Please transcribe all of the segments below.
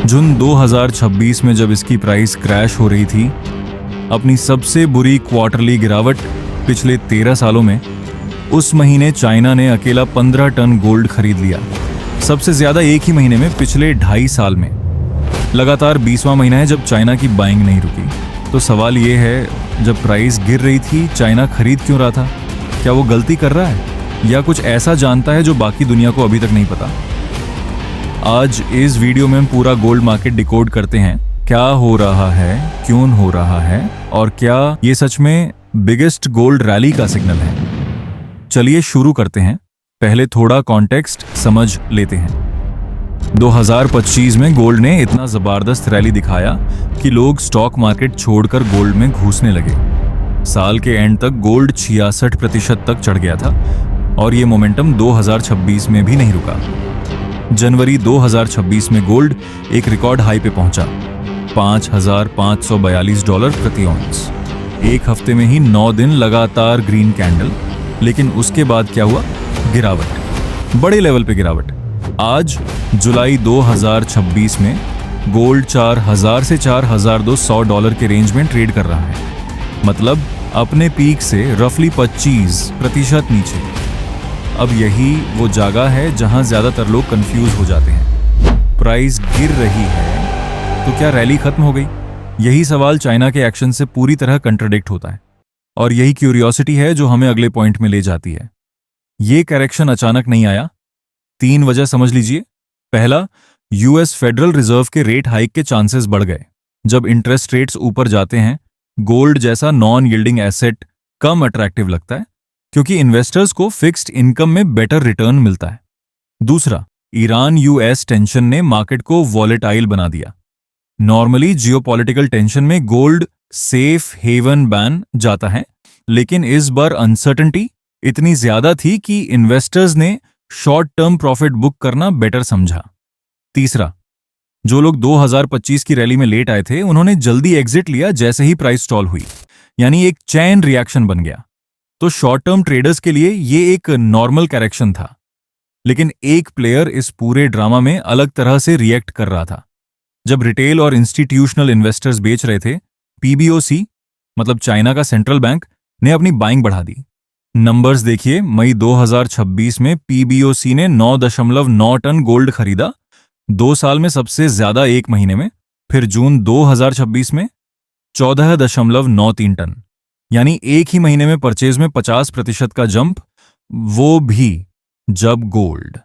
जून 2026 में जब इसकी प्राइस क्रैश हो रही थी, अपनी सबसे बुरी क्वार्टरली गिरावट पिछले 13 सालों में, उस महीने चाइना ने अकेला 15 टन गोल्ड खरीद लिया। सबसे ज्यादा एक ही महीने में पिछले 2.5 साल में। लगातार 20वां महीना है जब चाइना की बाइंग नहीं रुकी। तो सवाल ये है, जब प्राइस गिर रही थी चाइना खरीद क्यों रहा था? क्या वो गलती कर रहा है या कुछ ऐसा जानता है जो बाकी दुनिया को अभी तक नहीं पता? आज इस वीडियो में हम पूरा गोल्ड मार्केट डिकोड करते हैं। क्या हो रहा है, क्यों हो रहा है और क्या ये सच में बिगेस्ट गोल्ड रैली का सिग्नल है? चलिए शुरू करते हैं। पहले थोड़ा कॉन्टेक्स्ट समझ लेते हैं। 2025 में गोल्ड ने इतना जबरदस्त रैली दिखाया कि लोग स्टॉक मार्केट छोड़कर गोल्ड में घुसने लगे। साल के एंड तक गोल्ड 66% तक चढ़ गया था और ये मोमेंटम 2026 में भी नहीं रुका। जनवरी 2026 में गोल्ड एक रिकॉर्ड हाई पे पहुंचा, $5,542 प्रति ऑउंस। एक हफ्ते में ही 9 दिन लगातार ग्रीन कैंडल। लेकिन उसके बाद क्या हुआ? गिरावट, बड़े लेवल पे गिरावट। आज जुलाई 2026 में गोल्ड 4,000 से $4,200 के रेंज में ट्रेड कर रहा है, मतलब अपने पीक से रफली 25% नीचे। अब यही वो जगह है जहां ज्यादातर लोग कंफ्यूज हो जाते हैं। प्राइस गिर रही है तो क्या रैली खत्म हो गई? यही सवाल चाइना के एक्शन से पूरी तरह कंट्राडिक्ट होता है और यही क्यूरियोसिटी है जो हमें अगले पॉइंट में ले जाती है। ये करेक्शन अचानक नहीं आया। 3 वजह समझ लीजिए। पहला, यूएस फेडरल रिजर्व के रेट हाइक के चांसेस बढ़ गए। जब इंटरेस्ट रेट्स ऊपर जाते हैं, गोल्ड जैसा नॉन यील्डिंग एसेट कम अट्रैक्टिव लगता है क्योंकि इन्वेस्टर्स को फिक्स्ड इनकम में बेटर रिटर्न मिलता है। दूसरा, ईरान यूएस टेंशन ने मार्केट को वॉलेटाइल बना दिया। नॉर्मली जियोपॉलिटिकल टेंशन में गोल्ड सेफ हेवन बन जाता है, लेकिन इस बार अनसर्टेनिटी इतनी ज्यादा थी कि इन्वेस्टर्स ने शॉर्ट टर्म प्रॉफिट बुक करना बेटर समझा। तीसरा, जो लोग 2025 की रैली में लेट आए थे उन्होंने जल्दी एग्जिट लिया जैसे ही प्राइस स्टॉल हुई, यानी एक चेन रिएक्शन बन गया। तो शॉर्ट टर्म ट्रेडर्स के लिए ये एक नॉर्मल करेक्शन था, लेकिन एक प्लेयर इस पूरे ड्रामा में अलग तरह से रिएक्ट कर रहा था। जब रिटेल और इंस्टीट्यूशनल इन्वेस्टर्स बेच रहे थे, पीबीओसी मतलब चाइना का सेंट्रल बैंक ने अपनी बाइंग बढ़ा दी। नंबर्स देखिए, मई 2026 में पीबीओसी ने 9.9 टन गोल्ड खरीदा, 2 साल में सबसे ज्यादा एक महीने में। फिर जून 2026 में 14.93 टन, यानी एक ही महीने में परचेज में 50% का जंप, वो भी जब गोल्ड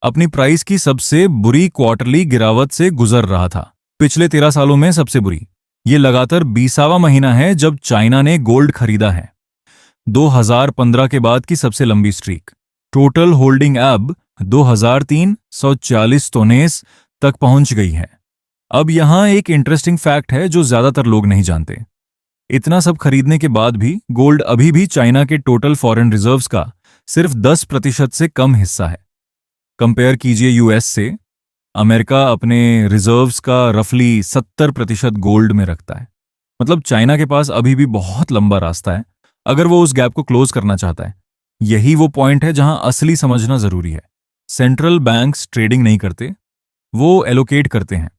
अपनी प्राइस की सबसे बुरी क्वार्टरली गिरावट से गुजर रहा था। पिछले 13 सालों में सबसे बुरी। ये लगातार 20वां महीना है जब चाइना ने गोल्ड खरीदा है। 2015 के बाद की सबसे लंबी स्ट्रीक। टोटल होल्डिंग अब 2,340 टोनेस तक पहुंच गई है। अब यहां एक इंटरेस्टिंग फैक्ट है जो ज्यादातर लोग नहीं जानते। इतना सब खरीदने के बाद भी गोल्ड अभी भी चाइना के टोटल फॉरेन रिजर्व्स का सिर्फ 10% से कम हिस्सा है। कंपेयर कीजिए यूएस से, अमेरिका अपने रिजर्व्स का रफली 70% गोल्ड में रखता है। मतलब चाइना के पास अभी भी बहुत लंबा रास्ता है अगर वो उस गैप को क्लोज करना चाहता है। यही वो पॉइंट है जहां असली समझना जरूरी है। सेंट्रल बैंक्स ट्रेडिंग नहीं करते, वो एलोकेट करते हैं।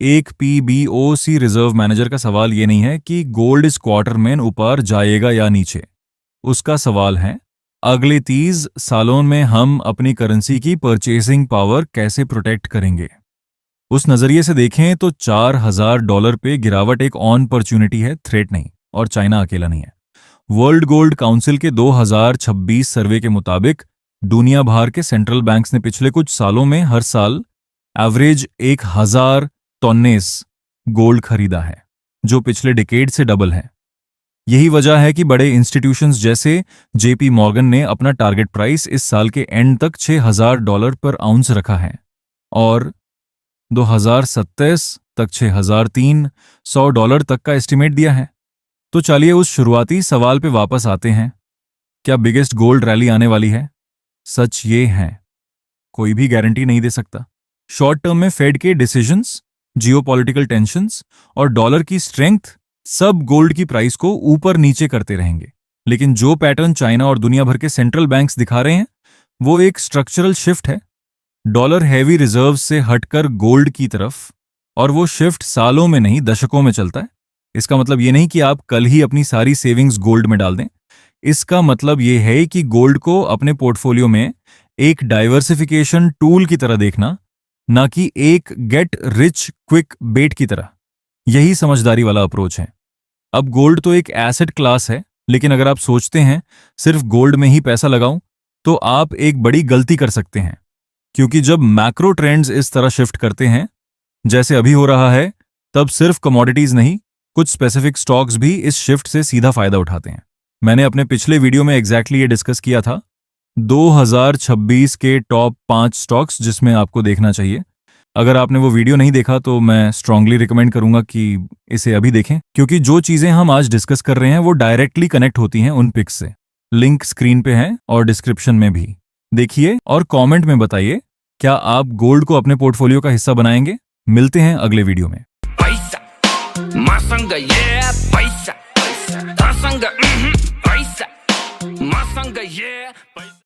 एक पीबीओसी रिजर्व मैनेजर का सवाल ये नहीं है कि गोल्ड इस क्वार्टर में ऊपर जाएगा या नीचे। उसका सवाल है, अगले 30 सालों में हम अपनी करेंसी की परचेसिंग पावर कैसे प्रोटेक्ट करेंगे? उस नजरिए से देखें तो $4,000 पे गिरावट एक अपॉर्चुनिटी है, थ्रेट नहीं। और चाइना अकेला नहीं है। वर्ल्ड गोल्ड काउंसिल के 2026 सर्वे के मुताबिक दुनिया भर के सेंट्रल बैंक्स ने पिछले कुछ सालों में हर साल एवरेज 1,000 टोनेस गोल्ड खरीदा है, जो पिछले डिकेड से डबल है। यही वजह है कि बड़े इंस्टीट्यूशंस जैसे जेपी मॉर्गन ने अपना टारगेट प्राइस इस साल के एंड तक $6,000 पर आउंस रखा है और 2027 तक $6,300 तक का एस्टिमेट दिया है। तो चलिए उस शुरुआती सवाल पे वापस आते हैं। क्या बिगेस्ट गोल्ड रैली आने वाली है? सच ये है, कोई भी गारंटी नहीं दे सकता। शॉर्ट टर्म में फेड के डिसीजंस, जियोपॉलिटिकल टेंशंस और डॉलर की स्ट्रेंथ सब गोल्ड की प्राइस को ऊपर नीचे करते रहेंगे। लेकिन जो पैटर्न चाइना और दुनिया भर के सेंट्रल बैंक्स दिखा रहे हैं वो एक स्ट्रक्चरल शिफ्ट है। डॉलर हैवी रिजर्व से हटकर गोल्ड की तरफ, और वो शिफ्ट सालों में नहीं दशकों में चलता है। इसका मतलब ये नहीं कि आप कल ही अपनी सारी सेविंग्स गोल्ड में डाल दें। इसका मतलब ये है कि गोल्ड को अपने पोर्टफोलियो में एक डाइवर्सिफिकेशन टूल की तरह देखना, ना कि एक गेट रिच क्विक बेट की तरह। यही समझदारी वाला अप्रोच है। अब गोल्ड तो एक एसेट क्लास है, लेकिन अगर आप सोचते हैं सिर्फ गोल्ड में ही पैसा लगाऊं, तो आप एक बड़ी गलती कर सकते हैं। क्योंकि जब मैक्रो ट्रेंड्स इस तरह शिफ्ट करते हैं जैसे अभी हो रहा है, तब सिर्फ कमोडिटीज नहीं, कुछ स्पेसिफिक स्टॉक्स भी इस शिफ्ट से सीधा फायदा उठाते हैं। मैंने अपने पिछले वीडियो में एग्जैक्टली ये डिस्कस किया था, 2026 के टॉप 5 स्टॉक्स जिसमें आपको देखना चाहिए। अगर आपने वो वीडियो नहीं देखा तो मैं स्ट्रांगली रिकमेंड करूंगा कि इसे अभी देखें, क्योंकि जो चीजें हम आज डिस्कस कर रहे हैं वो डायरेक्टली कनेक्ट होती हैं उन पिक्स से। लिंक स्क्रीन पे है और डिस्क्रिप्शन में भी। देखिए और कमेंट में बताइए, क्या आप गोल्ड को अपने पोर्टफोलियो का हिस्सा बनाएंगे? मिलते हैं अगले वीडियो में। पैसा मासंग ये पैसा पैसा